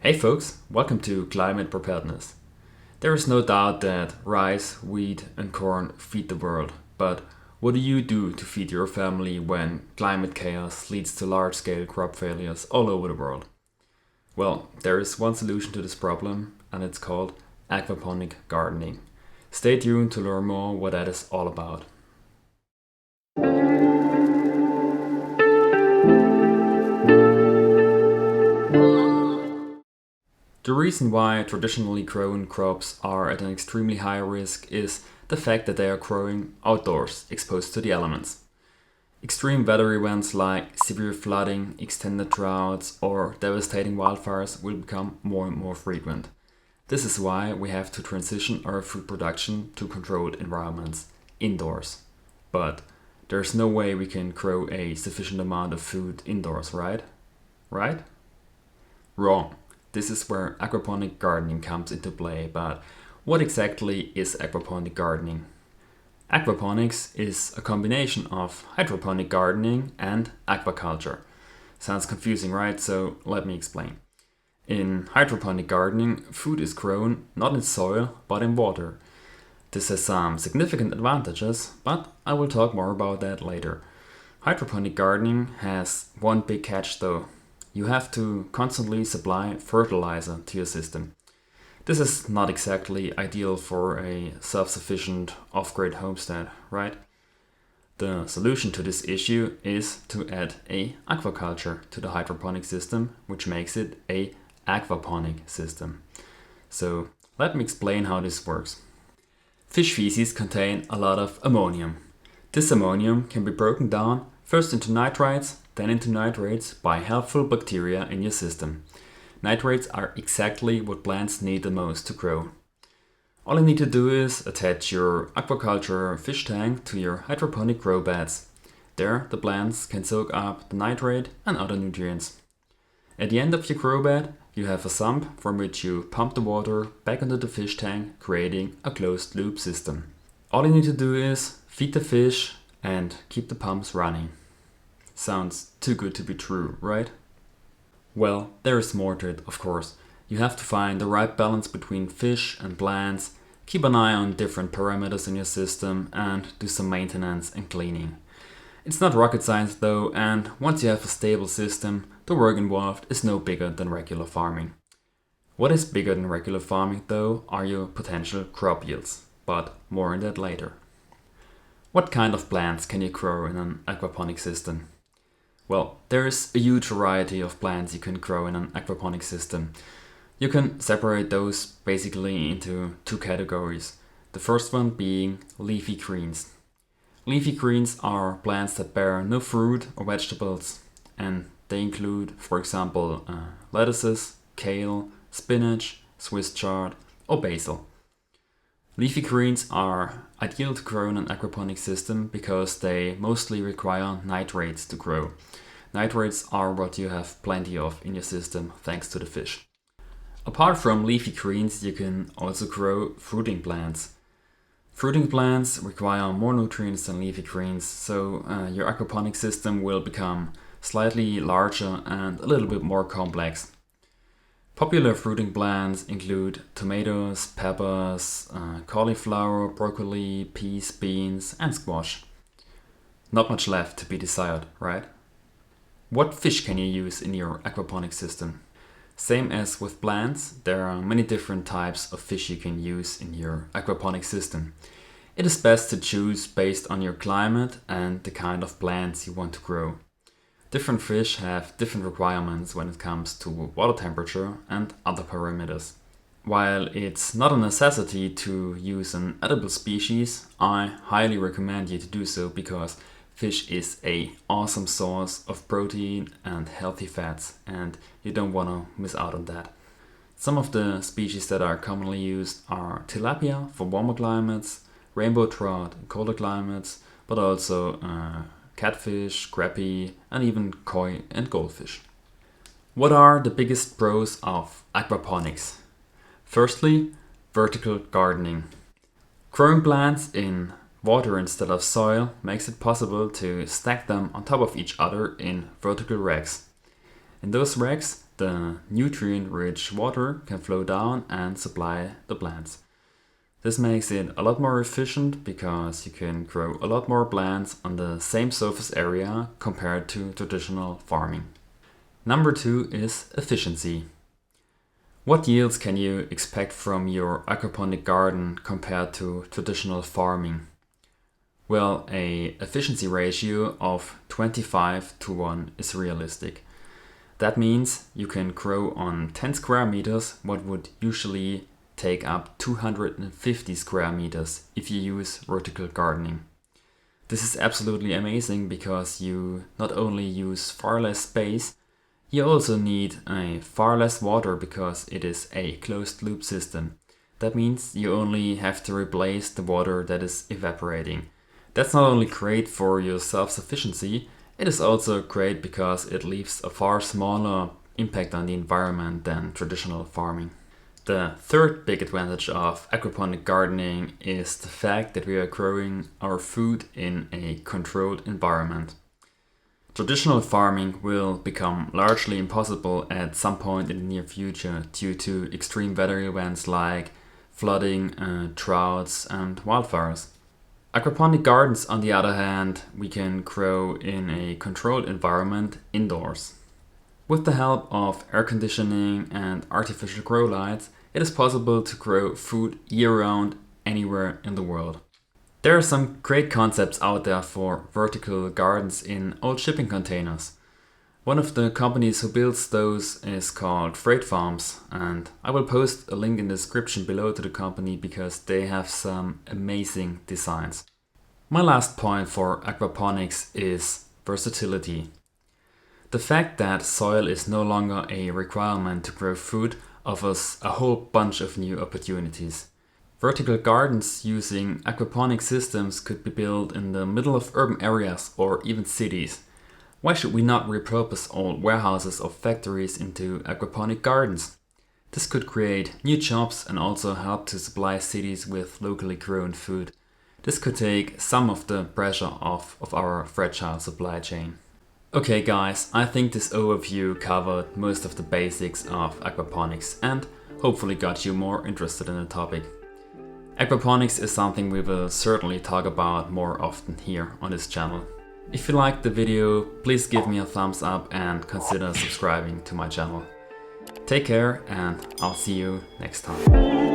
Hey folks, welcome to Climate Preparedness. There is no doubt that rice, wheat and corn feed the world, but what do you do to feed your family when climate chaos leads to large-scale crop failures all over the world? Well, there is one solution to this problem, and it's called aquaponic gardening. Stay tuned to learn more what that is all about. The reason why traditionally grown crops are at an extremely high risk is the fact that they are growing outdoors, exposed to the elements. Extreme weather events like severe flooding, extended droughts, or devastating wildfires will become more and more frequent. This is why we have to transition our food production to controlled environments, indoors. But there's no way we can grow a sufficient amount of food indoors, right? Right? Wrong. This is where aquaponic gardening comes into play, but what exactly is aquaponic gardening? Aquaponics is a combination of hydroponic gardening and aquaculture. Sounds confusing, right? So let me explain. In hydroponic gardening, food is grown not in soil, but in water. This has some significant advantages, but I will talk more about that later. Hydroponic gardening has one big catch though. You have to constantly supply fertilizer to your system. This is not exactly ideal for a self-sufficient off-grid homestead, right? The solution to this issue is to add a aquaculture to the hydroponic system, which makes it a aquaponic system. So let me explain how this works. Fish feces contain a lot of ammonium. This ammonium can be broken down first into nitrites, then into nitrates by helpful bacteria in your system. Nitrates are exactly what plants need the most to grow. All you need to do is attach your aquaculture fish tank to your hydroponic grow beds. There, the plants can soak up the nitrate and other nutrients. At the end of your grow bed, you have a sump from which you pump the water back into the fish tank, creating a closed loop system. All you need to do is feed the fish and keep the pumps running. Sounds too good to be true, right? Well, there is more to it, of course. You have to find the right balance between fish and plants, keep an eye on different parameters in your system, and do some maintenance and cleaning. It's not rocket science though, and once you have a stable system, the work involved is no bigger than regular farming. What is bigger than regular farming though are your potential crop yields, but more on that later. What kind of plants can you grow in an aquaponic system? Well, there is a huge variety of plants you can grow in an aquaponic system. You can separate those basically into two categories. The first one being leafy greens. Leafy greens are plants that bear no fruit or vegetables, and they include, for example, lettuces, kale, spinach, Swiss chard, or basil. Leafy greens are ideal to grow in an aquaponic system because they mostly require nitrates to grow. Nitrates are what you have plenty of in your system thanks to the fish. Apart from leafy greens, you can also grow fruiting plants. Fruiting plants require more nutrients than leafy greens, so your aquaponic system will become slightly larger and a little bit more complex. Popular fruiting plants include tomatoes, peppers, cauliflower, broccoli, peas, beans, and squash. Not much left to be desired, right? What fish can you use in your aquaponic system? Same as with plants, there are many different types of fish you can use in your aquaponic system. It is best to choose based on your climate and the kind of plants you want to grow. Different fish have different requirements when it comes to water temperature and other parameters. While it's not a necessity to use an edible species, I highly recommend you to do so because fish is an awesome source of protein and healthy fats, and you don't want to miss out on that. Some of the species that are commonly used are tilapia for warmer climates, rainbow trout in colder climates, but also catfish, crappie, and even koi and goldfish. What are the biggest pros of aquaponics? Firstly, vertical gardening. Growing plants in water instead of soil makes it possible to stack them on top of each other in vertical racks. In those racks, the nutrient-rich water can flow down and supply the plants. This makes it a lot more efficient because you can grow a lot more plants on the same surface area compared to traditional farming. Number 2 is efficiency. What yields can you expect from your aquaponic garden compared to traditional farming? Well, a efficiency ratio of 25:1 is realistic. That means you can grow on 10 square meters what would usually take up 250 square meters if you use vertical gardening. This is absolutely amazing because you not only use far less space, you also need a far less water because it is a closed loop system. That means you only have to replace the water that is evaporating. That's not only great for your self-sufficiency, it is also great because it leaves a far smaller impact on the environment than traditional farming. The third big advantage of aquaponic gardening is the fact that we are growing our food in a controlled environment. Traditional farming will become largely impossible at some point in the near future due to extreme weather events like flooding, droughts, and wildfires. Aquaponic gardens, on the other hand, we can grow in a controlled environment indoors. With the help of air conditioning and artificial grow lights, it is possible to grow food year-round anywhere in the world. There are some great concepts out there for vertical gardens in old shipping containers. One of the companies who builds those is called Freightfarms, and I will post a link in the description below to the company because they have some amazing designs. My last point for aquaponics is versatility. The fact that soil is no longer a requirement to grow food offers a whole bunch of new opportunities. Vertical gardens using aquaponic systems could be built in the middle of urban areas or even cities. Why should we not repurpose old warehouses or factories into aquaponic gardens? This could create new jobs and also help to supply cities with locally grown food. This could take some of the pressure off of our fragile supply chain. Okay guys, I think this overview covered most of the basics of aquaponics and hopefully got you more interested in the topic. Aquaponics is something we will certainly talk about more often here on this channel. If you liked the video, please give me a thumbs up and consider subscribing to my channel. Take care and I'll see you next time.